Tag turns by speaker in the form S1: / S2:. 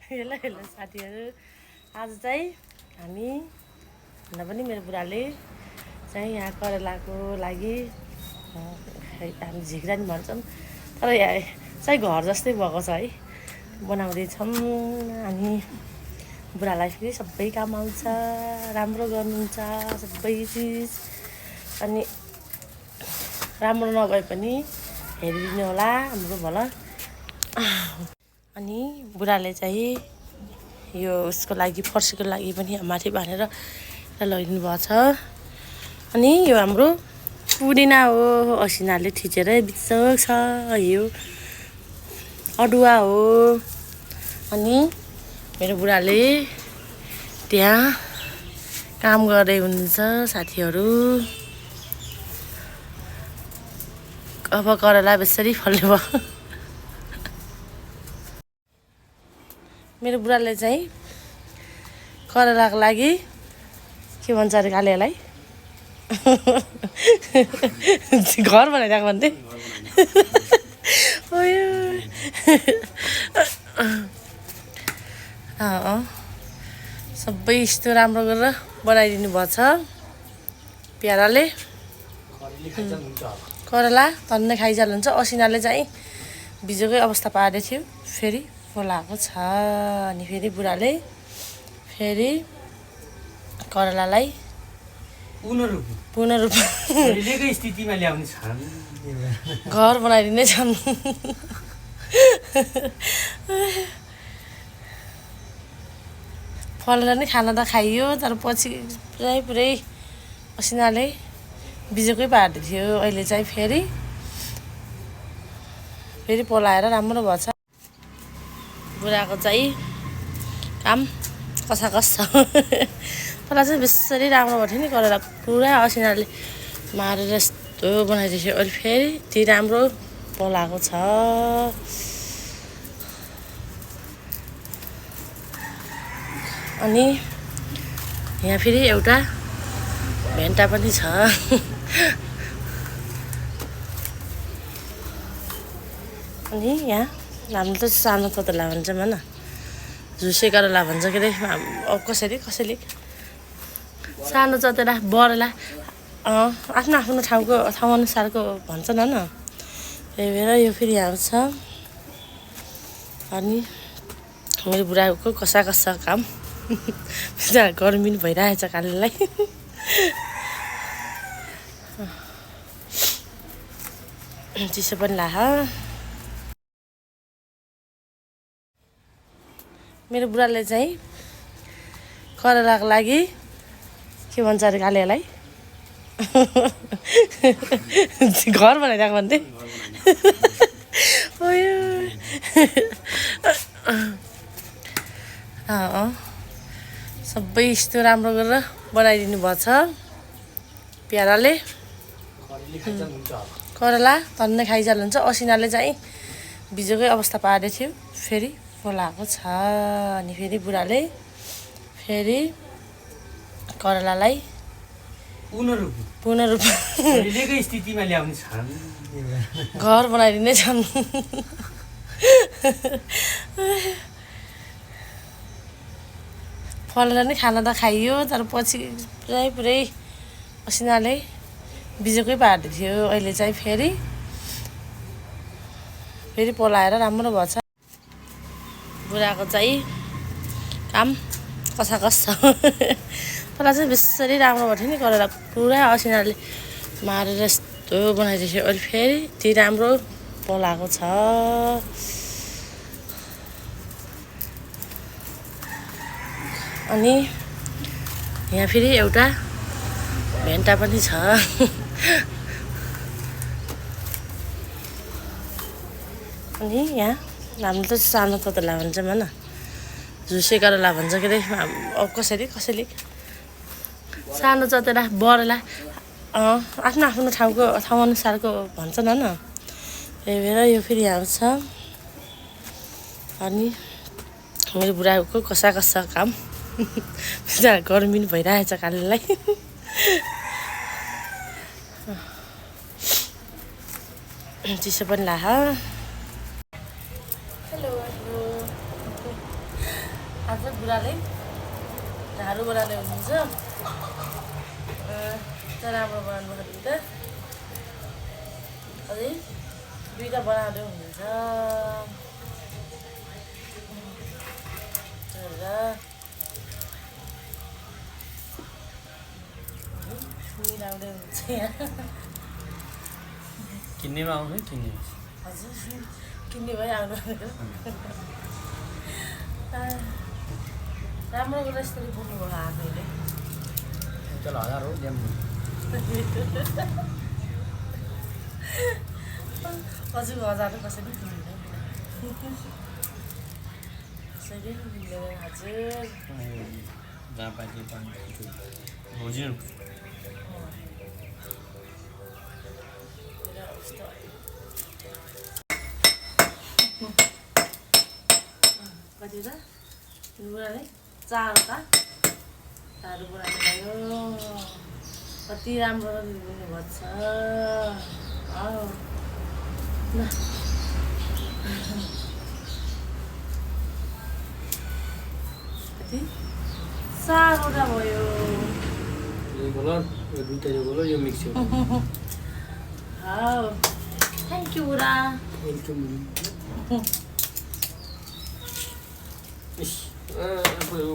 S1: Hello hello साथीहरू, आज चाहिँ हामी भन्दा पनि मेरो बुढाले चाहिँ यहाँ करेलाको लागि हामी झिक्रा नि भन्छौँ, तर यहाँ चाहिँ घर जस्तै भएको छ है, बनाउँदैछौँ। अनि बुढालाई फेरि सबै काम आउँछ, राम्रो गर्नुहुन्छ सबै चिज। अनि राम्रो नभए पनि हेरिदिनु होला हाम्रो भला। अनि बुढाले चाहिँ यो उसको लागि फर्सीको लागि पनि माथि बाँधेर लगिदिनु भएको छ। अनि यो हाम्रो पुदिना हो, असिनाले थिचेर बिचक छ। यो अदुवा हो। अनि मेरो बुढाले त्यहाँ काम गर्दै हुनुहुन्छ साथीहरू। अब करेला बेसरी फल्ने भयो। मेरो बुढाले चाहिँ करेलाको लागि के भन्छ अरे कालेलाई घर बनाइदिएको भन्थे। सबै यस्तो राम्रो गरेर बनाइदिनु भएको छ प्याराले। करेला धन्नै खाइजाल्नुहुन्छ। असिनाले चाहिँ बिजोकै अवस्था पारेको थियो, फेरि बोलाएको छ। अनि फेरि बुढाले फेरि करेलालाई पुनः रूप
S2: स्थितिमा ल्याउने छन्,
S1: घर बनाइदिने छन्। फलेर नि खाना त खाइयो, तर पछि पुरै असिनाले बिजोकै पार्दै थियो। अहिले चाहिँ फेरि पोलाएर राम्रो भएको छ। बुढाको चाहिँ काम कस छ। पहिला चाहिँ बेसरी राम्रो भएको थियो नि, करेला पुरा असिनाले मारेर यस्तो बनाइदिएको थियो। अहिले फेरि ती राम्रो पोलाएको छ। अनि यहाँ फेरि एउटा भेन्टा पनि छ। अनि यहाँ हामीले त सानो ततला भन्छौँ होइन, झुसे करेला भन्छ के अरे। कसैले सानो चतेला बरेला आफ्नो ठाउँ अनुसारको भन्छन् होइन। त्यही भएर यो फेरि यहाँ छ। अनि मेरो बुढाको कसा काम गर्मी पनि भइरहेछ कालेलाई। चिसो पनि लाह। मेरो बुढाले चाहिँ करेलाको लागि के भन्छ अरे कालेलाई घर बनाइदिएको भन्थे। सबै यस्तो राम्रो गरेर बनाइदिनु भएको छ प्याराले। करेला धन्नै खाइजाल्नुहुन्छ। असिनाले चाहिँ बिजोकै अवस्था पारेको थियो, फेरि बोलाएको छ। अनि फेरि बुढाले फेरि करेलालाई पुनः रूप
S2: स्थितिमा ल्याउने छन्,
S1: घर बनाइदिने छन्। फलेर नि खाना त खाइयो, तर पछि पुरै असिनाले बिजोकै पार्दै थियो। अहिले चाहिँ फेरि पोलाएर राम्रो भएको छ। बुढाको चाहिँ काम कस छ। पहिला चाहिँ बेसरी राम्रो भएको थियो नि, करेला पुरा असिनाले मारेर यस्तो बनाइदिएको थियो। अहिले फेरि ती राम्रो पोलाएको छ। अनि यहाँ फेरि एउटा भेन्टा पनि छ। अनि यहाँ हामीले त सानो ततला भन्छौँ होइन, झुसे करेला भन्छ के अरे। कसैले सानो चतेला बरेला आफ्नो ठाउँ अनुसारको भन्छन् होइन। त्यही भएर यो फेरि यहाँ छ। अनि मेरो बुढाको कसा काम गर्मी पनि भइरहेछ कालेलाई। चिसो पनि लाह। हेलो आज बुढाले झाडु बनाउने हुनुहुन्छ राम्रो बनाउनु पर्यो त अझै दुईवटा बनाउँदै हुनुहुन्छ मिलाउँदै हुनुहुन्छ यहाँ
S2: किन्नेमा आउँछ किन्ने
S1: हजुर किन्ने भयो आउनु भनेको राम्रो कुरा यसरी बोल्नुभयो आफैले
S2: चल 1000 हो ल्याउनु
S1: हजुर 1000 कसैले किन्दैन कसैले किन्दैन हजुर
S2: जहाँ पाइन्छ बुझ्नु
S1: कति त बुढाले 4वटा झाडु बनाउनु भयो कति राम्रो हुनुभएको छ ल कति 4वटा भयो
S2: यो कलर यो दुईटा यो कलर यो मिक्स हो
S1: हौ थ्याङ्क यू बुढा
S2: वेलकम इस भयो